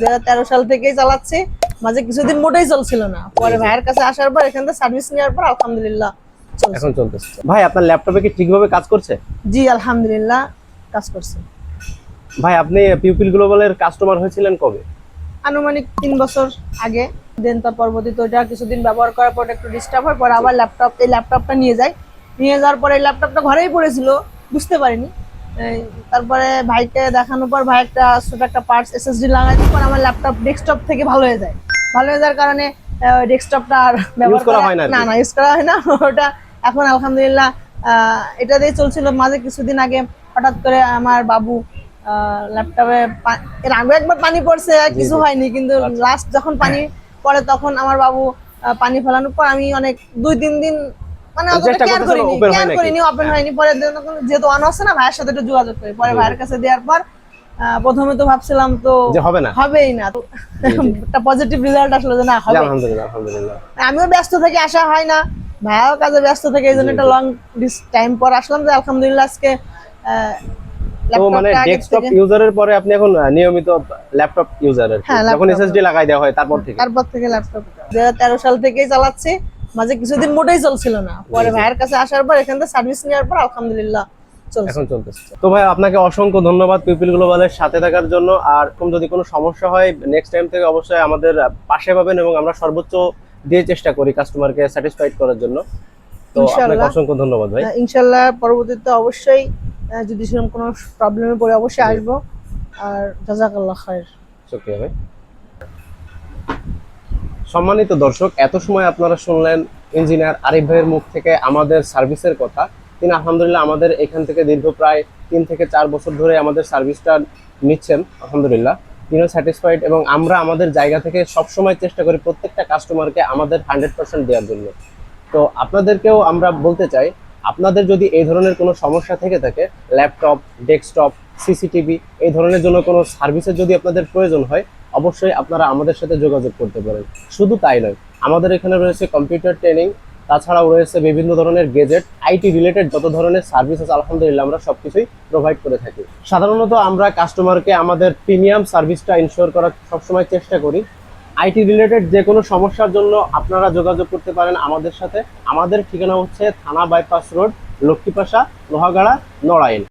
2013 সাল থেকেই চালাচ্ছি। মাঝে কিছুদিন মোটেই চলছিল না, পরে ভাইয়ের কাছে আসার পর এখান থেকে সার্ভিস নেওয়ার পর আলহামদুলিল্লাহ এখন চলতেছে। ভাই আপনার ল্যাপটপে কি ঠিকভাবে কাজ করছে? জি আলহামদুলিল্লাহ কাজ করছে। ভাই আপনি পিউপিল গ্লোবালের কাস্টমার হয়েছিলেন কবে? আনুমানিক 3 বছর আগে। দেন তার পরবর্তীতে ওইটা কিছুদিন ব্যবহার করার পর একটু ডিস্টার্ব হয়, পরে আবার ল্যাপটপটা নিয়ে যাওয়ার পরে এই ল্যাপটপটা ঘরেই পড়েছিল, বুঝতে পারিনি। তারপরে ভাইকে দেখানোর পর ভাই ছোট একটা পার্টস এসএসডি লাগানোর পর আমার ল্যাপটপ ডেস্কটপ থেকে ভালো হয়ে যাওয়ার কারণে ডেস্কটপটা আর ব্যবহার করা হয় না, ইউজ করা হয় না। ওটা এখন আলহামদুলিল্লাহ এটা দিয়ে চলছিল। মাঝে কিছুদিন আগে হঠাৎ করে আমার বাবু ল্যাপটপে এর আগে একবার পানি পড়ছে, কিছু হয়নি, কিন্তু লাস্ট যখন পানি পড়ে তখন আমার বাবু পানি ফেলানোর পর আমি অনেক 2-3 দিন মানে অতটা কেয়ার করিনি, ওপেন হয়নি। পরে যেহেতু অন আছে না, ভাইয়ের সাথে একটু যোগাযোগ করি। পরে ভাইয়ের কাছে দেওয়ার পর প্রথমে তো ভাবছিলাম তো হবেই না, তো একটা পজিটিভ রেজাল্ট আসলো যে না হবে। আলহামদুলিল্লাহ। আমিও ব্যস্ত থেকে আসা হয় না, ভাইয়াও কাজে ব্যস্ত থেকে, এই জন্য একটা লং টাইম পর আসলাম যে আলহামদুলিল্লাহ আজকে তো মানে ডেস্কটপ ইউজারের পরে আপনি এখন নিয়মিত ল্যাপটপ ইউজার। যখন এসএসডি লাগাই দেওয়া হয় তারপর থেকে ল্যাপটপ 2013 সাল থেকেই চালাচ্ছি। মাঝে কিছুদিন মোটেই চলছিল না, পরে ভাইয়ের কাছে আসার পর এখান থেকে সার্ভিস নেওয়ার পর আলহামদুলিল্লাহ এখন চলতেছে। তো ভাই আপনাকে অসংখ্য ধন্যবাদ পিউপিল গ্লোবালের সাথে থাকার জন্য। আর যদি কোনো সমস্যা হয় নেক্সট টাইম থেকে অবশ্যই আমাদের পাশে পাবেন, এবং আমরা সর্বোচ্চ দিয়ে চেষ্টা করি কাস্টমারকে স্যাটিসফাইড করার জন্য। তো আপনাকে অসংখ্য ধন্যবাদ ভাই। ইনশাআল্লাহ পরবর্তীতে অবশ্যই যদি সেরকম কোনো প্রবলেমে পড়ে অবশ্যই আসবো। আর জাযাকাল্লাহ খায়ের। শুকরিয়া ভাই। সম্মানিত দর্শক, এত সময় আপনারা শুনলেন ইঞ্জিনিয়ার আরিফ ভাইয়ের মুখ থেকে আমাদের সার্ভিসের কথা। তিনি আলহামদুলিল্লাহ আমাদের এখান থেকে দীর্ঘ প্রায় 3 থেকে 4 বছর ধরে আমাদের সার্ভিসটা নিচ্ছেন। আলহামদুলিল্লাহ তিনিও স্যাটিসফাইড, এবং আমরা আমাদের জায়গা থেকে সবসময় চেষ্টা করি প্রত্যেকটা কাস্টমারকে আমাদের 100% দেওয়ার জন্য। তো আপনাদেরকেও আমরা বলতে চাই, আপনাদের যদি এই ধরনের কোনো সমস্যা থেকে থাকে, ল্যাপটপ, ডেস্কটপ, সিসিটিভি এই ধরনের জন্য কোনো সার্ভিসের যদি আপনাদের প্রয়োজন হয়, অবশ্যই আপনারা আমাদের সাথে যোগাযোগ করতে পারেন। শুধু তাই নয়, আমাদের এখানে রয়েছে কম্পিউটার ট্রেনিং, তাছাড়াও রয়েছে বিভিন্ন ধরনের গেজেট, আইটি রিলেটেড যত ধরনের সার্ভিস আছে আলহামদুলিল্লাহ আমরা সবকিছুই প্রোভাইড করে থাকি। সাধারণত আমরা কাস্টমারকে আমাদের প্রিমিয়াম সার্ভিসটা ইনশিওর করার সবসময় চেষ্টা করি। আইটি রিলেটেড যে কোনো সমস্যার জন্য আপনারা যোগাযোগ করতে পারেন আমাদের সাথে। আমাদের ঠিকানা হচ্ছে থানা বাইপাস রোড, লক্ষ্মীপাশা, লোহাগাড়া, নড়াইল।